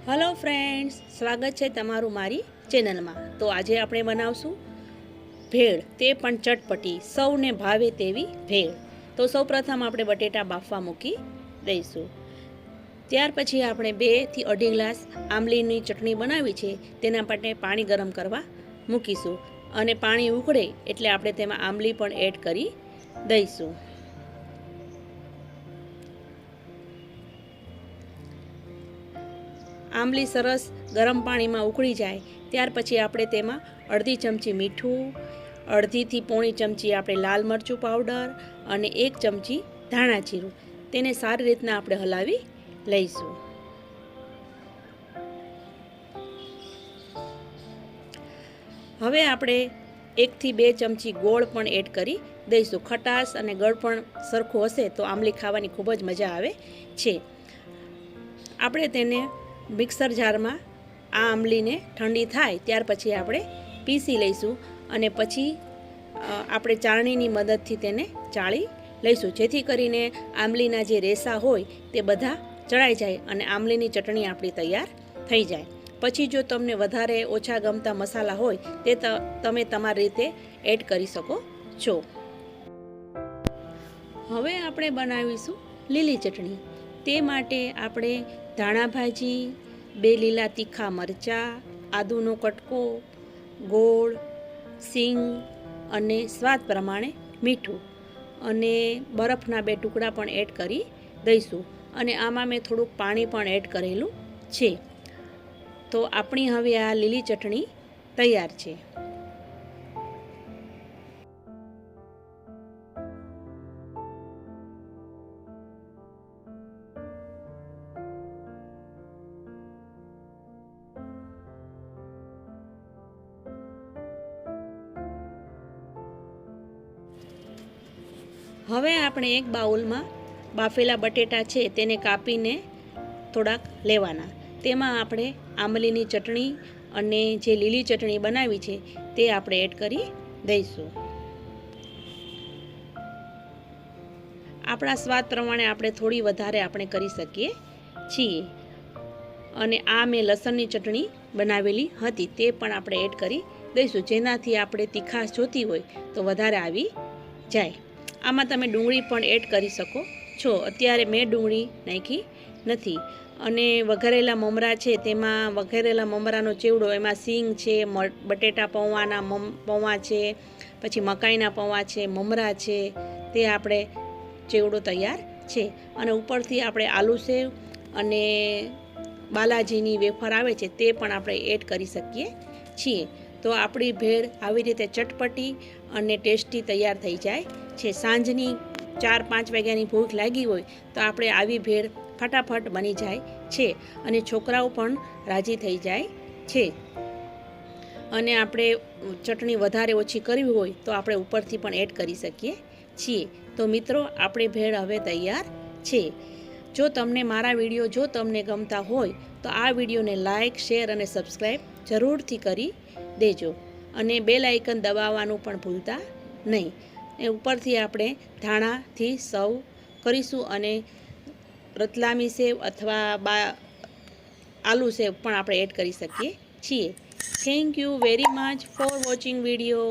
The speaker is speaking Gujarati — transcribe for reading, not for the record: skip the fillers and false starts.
हेलो फ्रेंड्स, स्वागत है तमारू मारी चेनल में। तो आज આપણે બનાવશું ભેળ, તે પણ ચટપટી, સૌને ભાવે તેવી ભેળ। તો સૌપ્રથમ આપણે બટેટા બાફવા મૂકી દઈશું। ત્યાર પછી આપણે 2 થી 2.5 ગ્લાસ આંબલીની ચટણી બનાવી છે, તેના માટે પાણી ગરમ કરવા મૂકીશું અને પાણી ઉકળે એટલે આપણે તેમાં આંબલી પણ એડ કરી દઈશું। આંબલી સરસ ગરમ પાણીમાં ઉકળી જાય ત્યાર પછી આપણે તેમાં અડધી ચમચી મીઠું, અડધીથી પોણી ચમચી આપણે લાલ મરચું પાવડર અને 1 ચમચી ધાણા જીરું તેને સારી રીતના આપણે હલાવી લઈશું। હવે આપણે 1 થી 2 ચમચી ગોળ પણ એડ કરી દઈશું। ખટાશ અને ગળ પણ સરખું હશે તો આંબલી ખાવાની ખૂબ જ મજા આવે છે। આપણે તેને મિક્સર જારમાં આ આંબલીને ઠંડી થાય ત્યાર પછી આપણે પીસી લઈશું અને પછી આપણે ચાળણીની મદદથી તેને ચાળી લઈશું, જેથી કરીને આંબલીના જે રેસા હોય તે બધા ચડાઈ જાય અને આંબલીની ચટણી આપણી તૈયાર થઈ જાય। પછી જો તમને વધારે ઓછા ગમતા મસાલા હોય તે તમે તમારી રીતે એડ કરી શકો છો। હવે આપણે બનાવીશું લીલી ચટણી। તે માટે આપણે ધાણા ભાજી, 2 લીલા તીખા મરચાં, આદુનો કટકો, ગોળ, સિંગ અને સ્વાદ પ્રમાણે મીઠું અને બરફના 2 ટુકડા પણ એડ કરી દઈશું અને આમાં મેં થોડુંક પાણી પણ એડ કરેલું છે। તો આપણી હવે આ લીલી ચટણી તૈયાર છે। હવે આપણે એક બાઉલમાં બાફેલા બટેટા છે તેને કાપીને થોડાક લેવાના। તેમાં આપણે આંબલીની ચટણી અને જે લીલી ચટણી બનાવી છે તે આપણે એડ કરી દઈશું। આપણા સ્વાદ પ્રમાણે આપણે થોડી વધારે આપણે કરી શકીએ છીએ અને આ મેં લસણની ચટણી બનાવેલી હતી તે પણ આપણે એડ કરી દઈશું, જેનાથી આપણે તીખાશ જોતી હોય તો વધારે આવી જાય। આમાં તમે ડુંગળી પણ એડ કરી શકો છો, અત્યારે મેં ડુંગળી નાખી નથી। અને વઘારેલા મમરા છે તેમાં વઘારેલા મમરાનો ચેવડો, એમાં સિંગ છે, બટેટા પૌવાના પૌવા છે, પછી મકાઈના પૌવા છે, મમરા છે, તે આપણે ચેવડો તૈયાર છે। અને ઉપરથી આપણે આલુ સેવ અને બાલાજીની વેફર આવે છે તે પણ આપણે એડ કરી શકીએ છીએ। તો આપણી ભેળ આવી રીતે ચટપટી અને ટેસ્ટી તૈયાર થઈ જાય છે। સાંજની 4-5 વાગ્યાની ભૂખ લાગી હોય તો આપણે આવી ભેળ ફટાફટ બની જાય છે અને છોકરાઓ પણ રાજી થઈ જાય છે। અને આપણે ચટણી વધારે ઓછી કરવી હોય તો આપણે ઉપરથી પણ એડ કરી શકીએ છીએ। તો મિત્રો, આપણી ભેળ હવે તૈયાર છે। જો તમને મારા વિડીયો તમને ગમતા હોય તો આ વિડીયોને લાઇક, શેર અને સબસ્ક્રાઈબ જરૂરથી કરી દેજો અને બેલ આઇકન દબાવવાનું પણ ભૂલતા નહીં। એ ઉપરથી આપણે ધાણાથી સર્વ કરીશું અને રતલામી સેવ અથવા આલુ સેવ પણ આપણે એડ કરી શકીએ છીએ। Thank you very much for watching video.